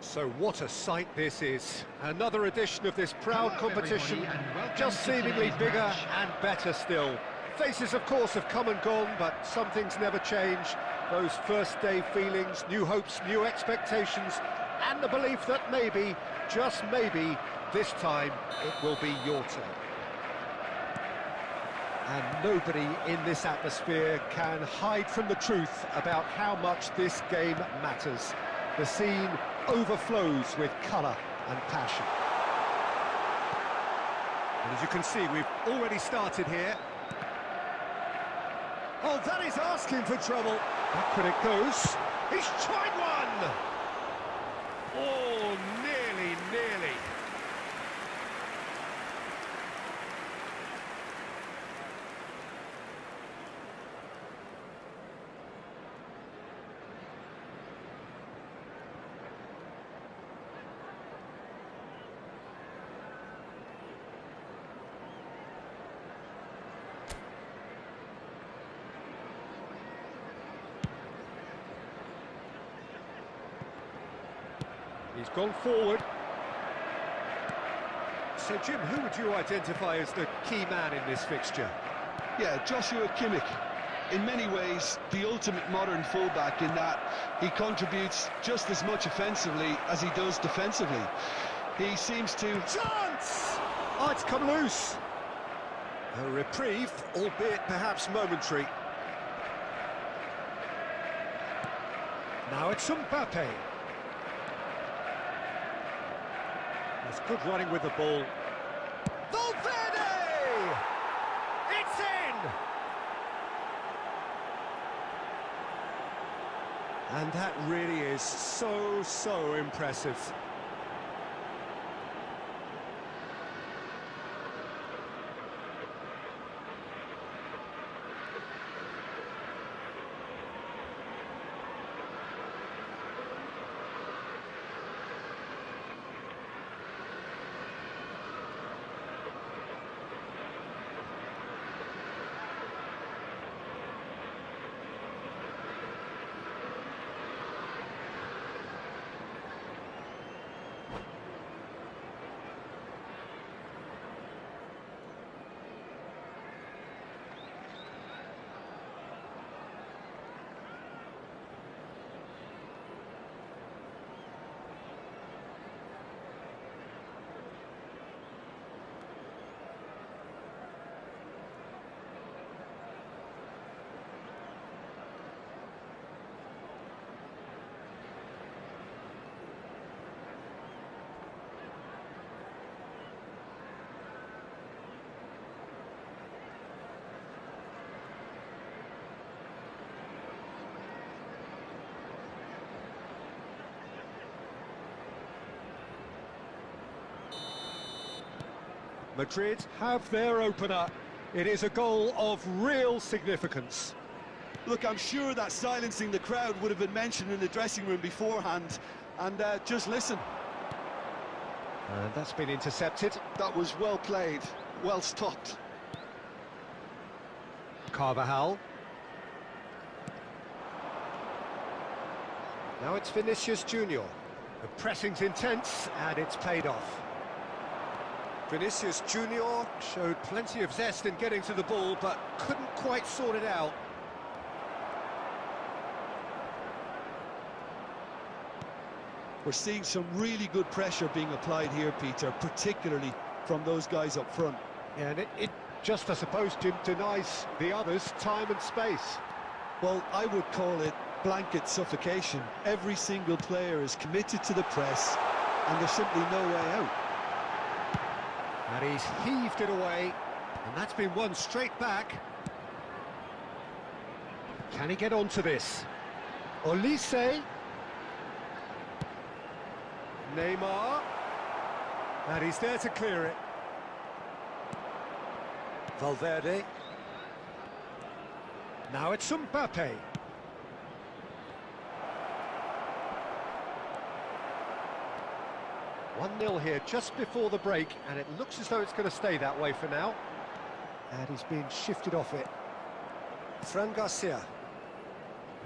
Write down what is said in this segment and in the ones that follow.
So what a sight this is. Another edition of this proud competition, just seemingly bigger and better still. Faces, of course, have come and gone, but some things never change. Those first day feelings, new hopes, new expectations, and the belief that maybe, just maybe, this time it will be your turn. And nobody in this atmosphere can hide from the truth about how much this game matters. The scene overflows with colour and passion. And as you can see, we've already started here. Oh, that is asking for trouble. Back when it goes. He's tried one! Oh, nearly. He's gone forward. So, Jim, who would you identify as the key man in this fixture? Yeah, Joshua Kimmich. In many ways, the ultimate modern fullback in that he contributes just as much offensively as he does defensively. He seems to... Chance! Oh, it's come loose. A reprieve, albeit perhaps momentary. Now it's Mbappe. It's good running with the ball. Valverde! It's in! And that really is so impressive. Madrid have their opener. It is a goal of real significance. Look, I'm sure that silencing the crowd would have been mentioned in the dressing room beforehand. And just listen. And that's been intercepted. That was well played, well stopped. Carvajal. Now it's Vinicius Junior. The pressing's intense and it's paid off. Vinicius Junior showed plenty of zest in getting to the ball, but couldn't quite sort it out. We're seeing some really good pressure being applied here, Peter, particularly from those guys up front. Yeah, and it just, I suppose, Jim, denies the others time and space. Well, I would call it blanket suffocation. Every single player is committed to the press, and there's simply no way out. And he's heaved it away, and that's been won straight back. Can he get onto this? Olise. Neymar. And he's there to clear it. Valverde. Now it's Mbappe. 1-0 here just before the break, and it looks as though it's going to stay that way for now. And he's being shifted off it. Fran Garcia.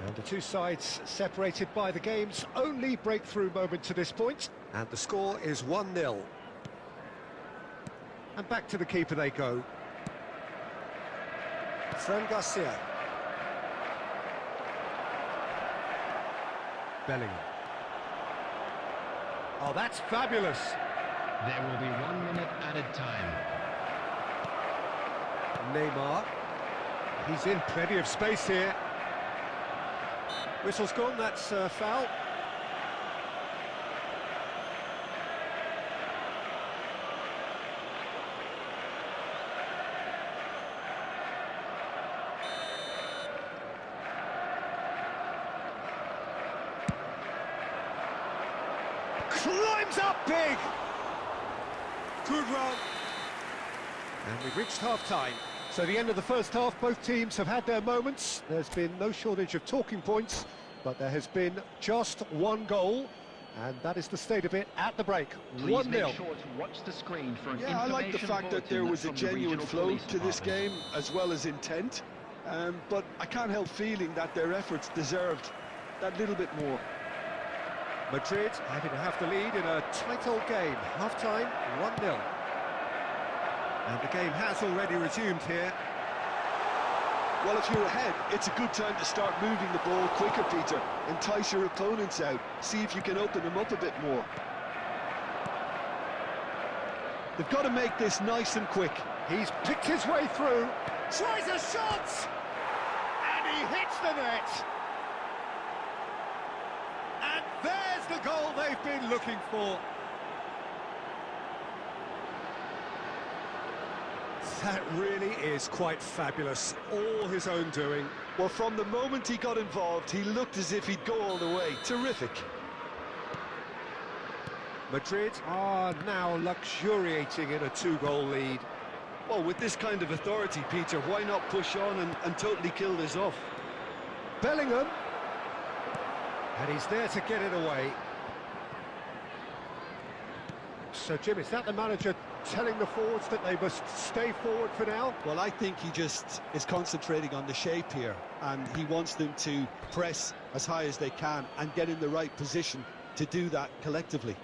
And the two sides separated by the game's only breakthrough moment to this point. And the score is 1-0. And back to the keeper they go. Fran Garcia. Bellingham. Oh, that's fabulous. There will be 1 minute added time. Neymar. He's in plenty of space here. Whistle's gone, that's a foul. Climbs up big! Good run. And we've reached half-time. So the end of the first half, both teams have had their moments. There's been no shortage of talking points, but there has been just one goal, and that is the state of it at the break. 1-0. Make sure to watch the screen for an I like the fact that there was a genuine flow to this game, as well as intent. But I can't help feeling that their efforts deserved that little bit more. Madrid happy to have the lead in a tight old game. Half-time, 1-0. And the game has already resumed here. Well, if you're ahead, it's a good time to start moving the ball quicker, Peter. Entice your opponents out. See if you can open them up a bit more. They've got to make this nice and quick. He's picked his way through. Tries a shot! And he hits the net. And there's the goal they've been looking for. That really is quite fabulous, all his own doing. Well, from the moment he got involved, he looked as if he'd go all the way. Terrific. Madrid are now luxuriating in a two-goal lead. Well, with this kind of authority, Peter, why not push on and totally kill this off? Bellingham. And he's there to get it away. So, Jim, is that the manager telling the forwards that they must stay forward for now? Well, I think he just is concentrating on the shape here, and he wants them to press as high as they can and get in the right position to do that collectively.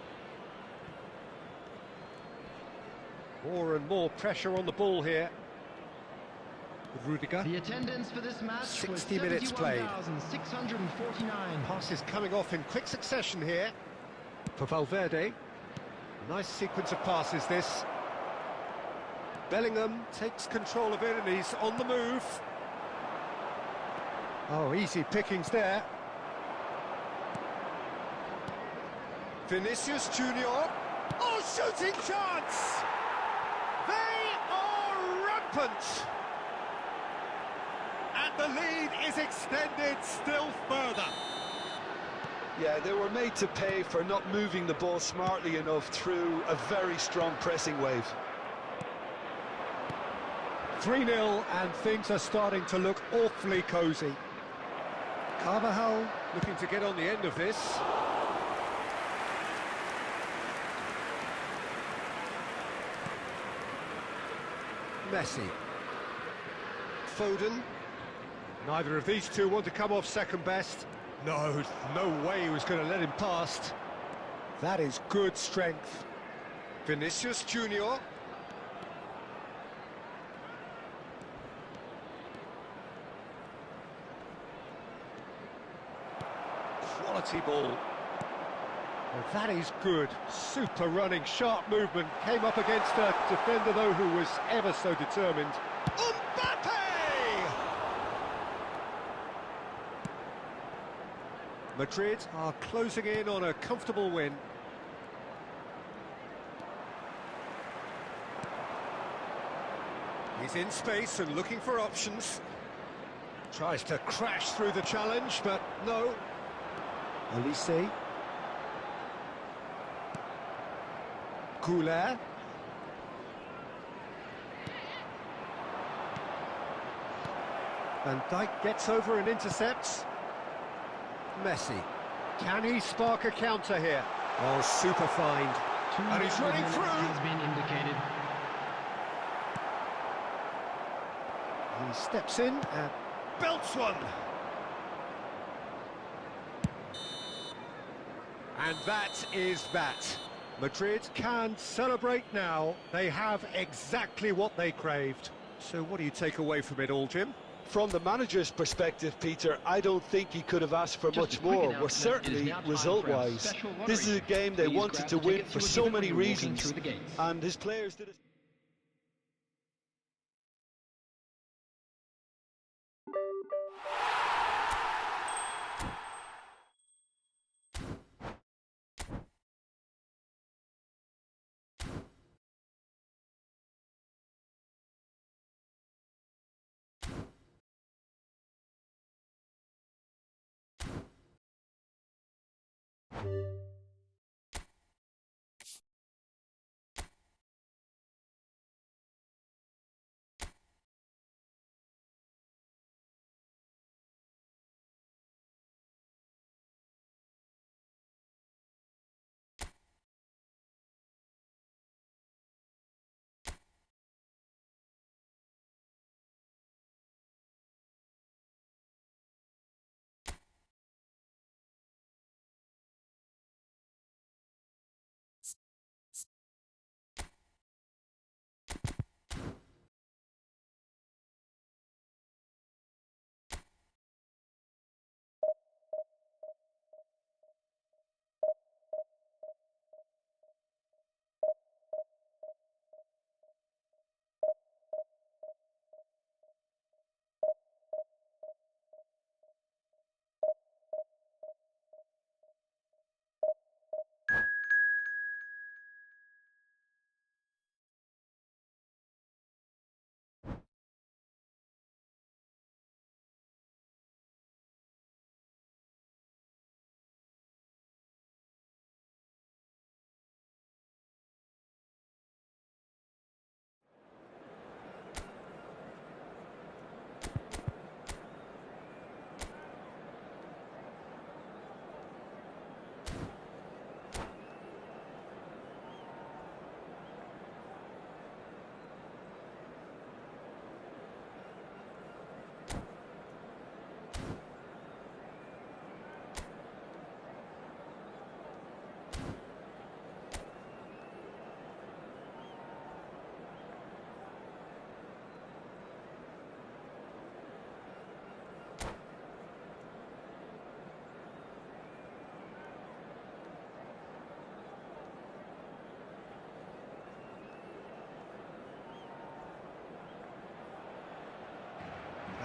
More and more pressure on the ball here. With Rudiger. The attendance for this match 60 minutes played. 71,649. Passes coming off in quick succession here. For Valverde. Nice sequence of passes, this. Bellingham takes control of it and he's on the move. Oh, easy pickings there. Vinicius Junior. Oh, shooting chance! They are rampant! And the lead is extended still further. Yeah, they were made to pay for not moving the ball smartly enough through a very strong pressing wave. 3-0 and things are starting to look awfully cosy. Carvajal looking to get on the end of this. Messi. Foden. Neither of these two want to come off second best. No, no way he was going to let him past. That is good strength. Vinicius Junior. Quality ball. Well, that is good. Super running, sharp movement. Came up against a defender, though, who was ever so determined. Mbappe! Madrid are closing in on a comfortable win. He's in space and looking for options. Tries to crash through the challenge, but no. Olise. Goulet. Van Dijk gets over and intercepts. Messi. Can he spark a counter here? Oh, super find. And he's running through. Has been indicated. He steps in and belts one. And that is that. Madrid can celebrate now. They have exactly what they craved. So what do you take away from it all, Jim? From the manager's perspective, Peter, I don't think he could have asked for much more. Well, certainly result-wise. This is a game they wanted to win for so many reasons, and his players did it.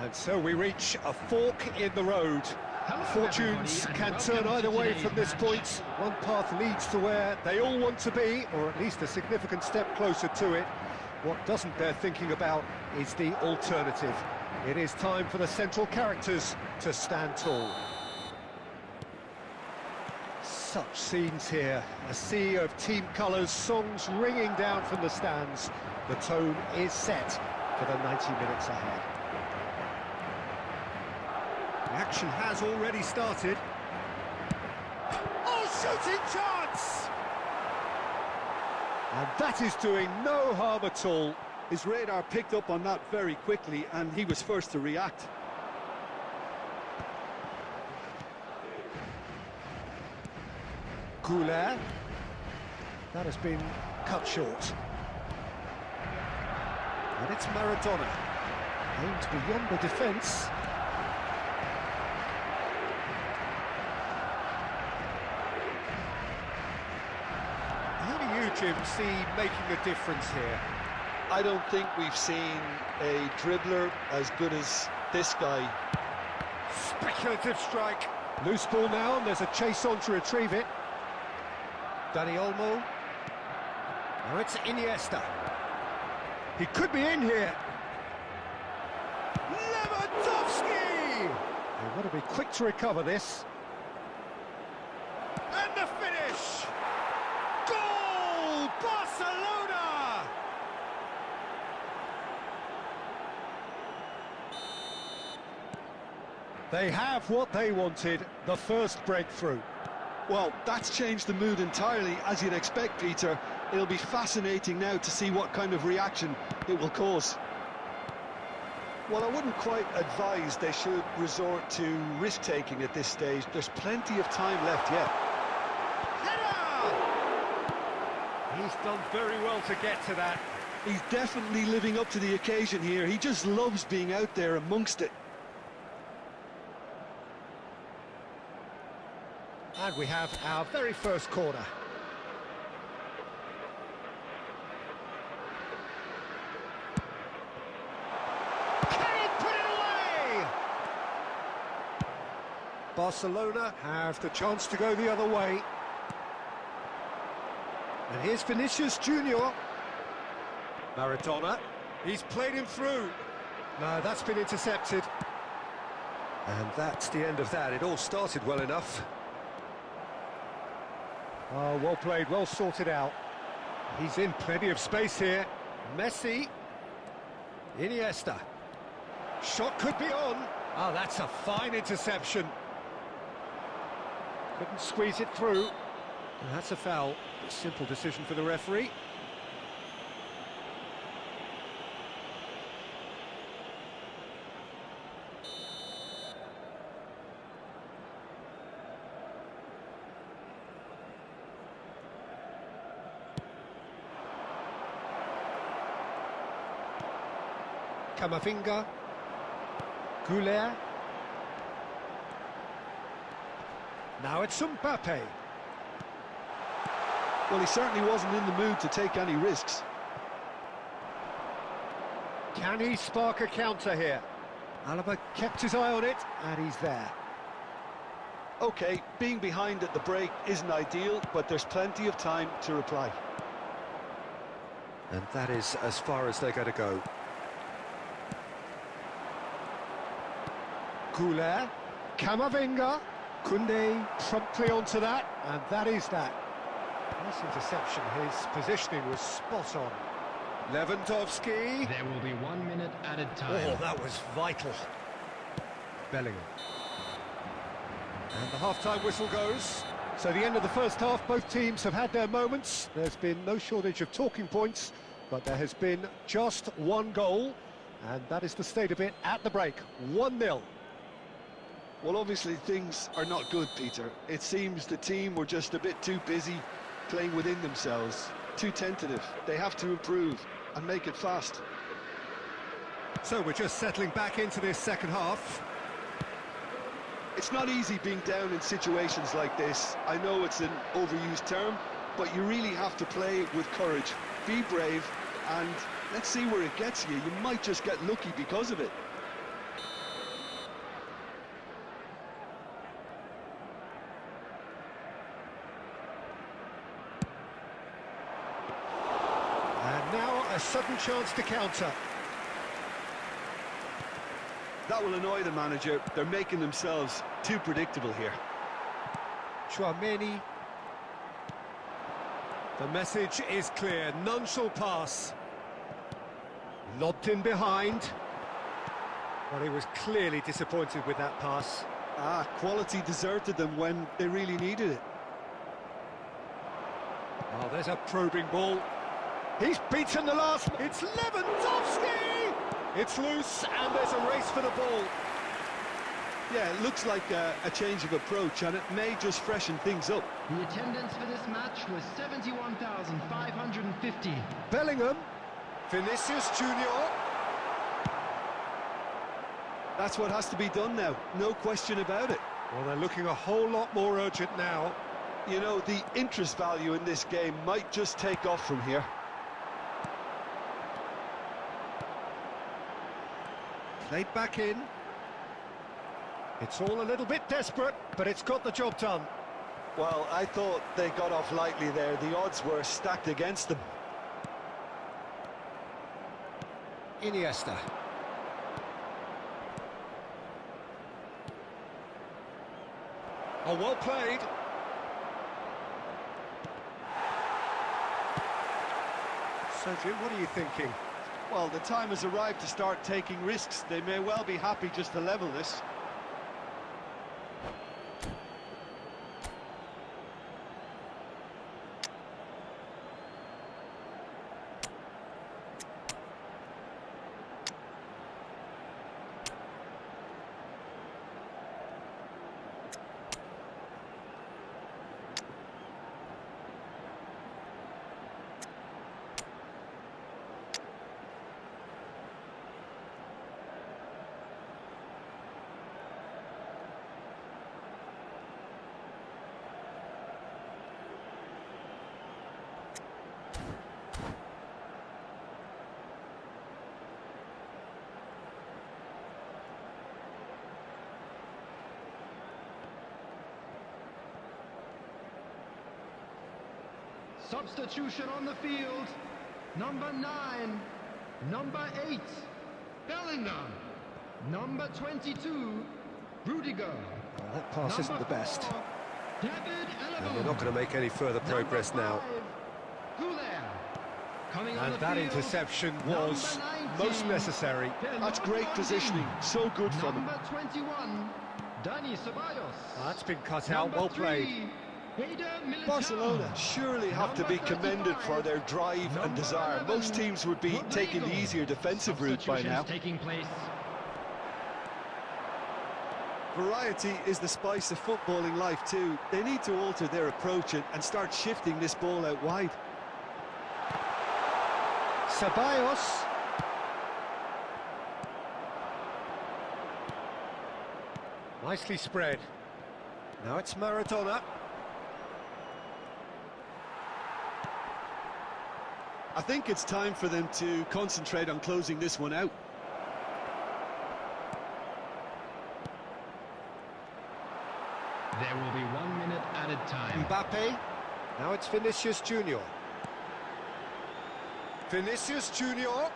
And so we reach a fork in the road. Fortunes can turn either way from this point. One path leads to where they all want to be, or at least a significant step closer to it. What doesn't bear thinking about is the alternative. It is time for the central characters to stand tall. Such scenes here, a sea of team colours, songs ringing down from the stands. The tone is set for the 90 minutes ahead. The action has already started. Oh, shooting chance! And that is doing no harm at all. His radar picked up on that very quickly, and he was first to react. Goulet. That has been cut short. And it's Maradona. Aimed beyond the defence. How do you, Jim, see making a difference here? I don't think we've seen a dribbler as good as this guy. Speculative strike. Loose ball now, and there's a chase on to retrieve it. Dani Olmo. Now it's Iniesta. He could be in here. Lewandowski! They've got to be quick to recover this. And the finish! Goal! Barcelona! They have what they wanted, the first breakthrough. Well, that's changed the mood entirely, as you'd expect, Peter. It'll be fascinating now to see what kind of reaction it will cause. Well, I wouldn't quite advise they should resort to risk-taking at this stage. There's plenty of time left yet. He's done very well to get to that. He's definitely living up to the occasion here. He just loves being out there amongst it. And we have our very first corner. Can he put it away? Barcelona have the chance to go the other way. And here's Vinicius Junior. Maradona, he's played him through. No, that's been intercepted. And that's the end of that. It all started well enough. Oh, well played, well sorted out. He's in plenty of space here. Messi. Iniesta. Shot could be on. Oh, that's a fine interception. Couldn't squeeze it through. And that's a foul. A simple decision for the referee. Camavinga, Goulet. Now it's Mbappe. Well, he certainly wasn't in the mood to take any risks. Can he spark a counter here? Alaba kept his eye on it, and he's there. Okay, being behind at the break isn't ideal, but there's plenty of time to reply. And that is as far as they're going to go. Goulet, Camavinga, Koundé promptly onto that, and that is that. Nice interception, his positioning was spot on. Lewandowski. There will be 1 minute added time. Oh, that was vital. Bellingham. And the half-time whistle goes. So the end of the first half, both teams have had their moments. There's been no shortage of talking points, but there has been just one goal, and that is the state of it at the break. 1-0. Well, obviously things are not good, Peter. It seems the team were just a bit too busy playing within themselves, too tentative. They have to improve and make it fast. So we're just settling back into this second half. It's not easy being down in situations like this. I know it's an overused term, but you really have to play with courage. Be brave, and let's see where it gets you. You might just get lucky because of it. And now a sudden chance to counter. That will annoy the manager. They're making themselves too predictable here. Chouameni. The message is clear, none shall pass. Lobbed in behind. Well, he was clearly disappointed with that pass. Quality deserted them when they really needed it. Oh, there's a probing ball. He's beaten the last. It's Lewandowski! It's loose, and there's a race for the ball. Yeah, it looks like a change of approach, and it may just freshen things up. The attendance for this match was 71,550. Bellingham. Vinicius Junior. That's what has to be done now, no question about it. Well, they're looking a whole lot more urgent now. You know, the interest value in this game might just take off from here. Played back in. It's all a little bit desperate, but it's got the job done. Well, I thought they got off lightly there. The odds were stacked against them. Iniesta. Oh, well played. So, Jim, what are you thinking? Well, the time has arrived to start taking risks. They may well be happy just to level this. substitution on the field. Number 9, number 8, Bellingham. Number 22, Rudiger. Well, that pass isn't the best. David And we're not going to make any further progress now. And that interception was most necessary. That's great positioning, so good from him. Number 21, Dani Ceballos. That's been cut out, well played. Barcelona surely have to be commended for their drive and desire. Most teams would be taking the easier defensive route by now. Taking place. Variety is the spice of footballing life too. They need to alter their approach and start shifting this ball out wide. Ceballos. Nicely spread. Now it's Maradona. I think it's time for them to concentrate on closing this one out. There will be 1 minute added time. Mbappe. Now it's Vinicius Junior. Vinicius Junior.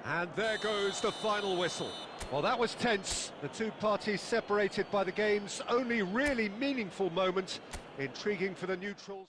And there goes the final whistle. Well, that was tense. The two parties separated by the game's only really meaningful moment. Intriguing for the neutrals.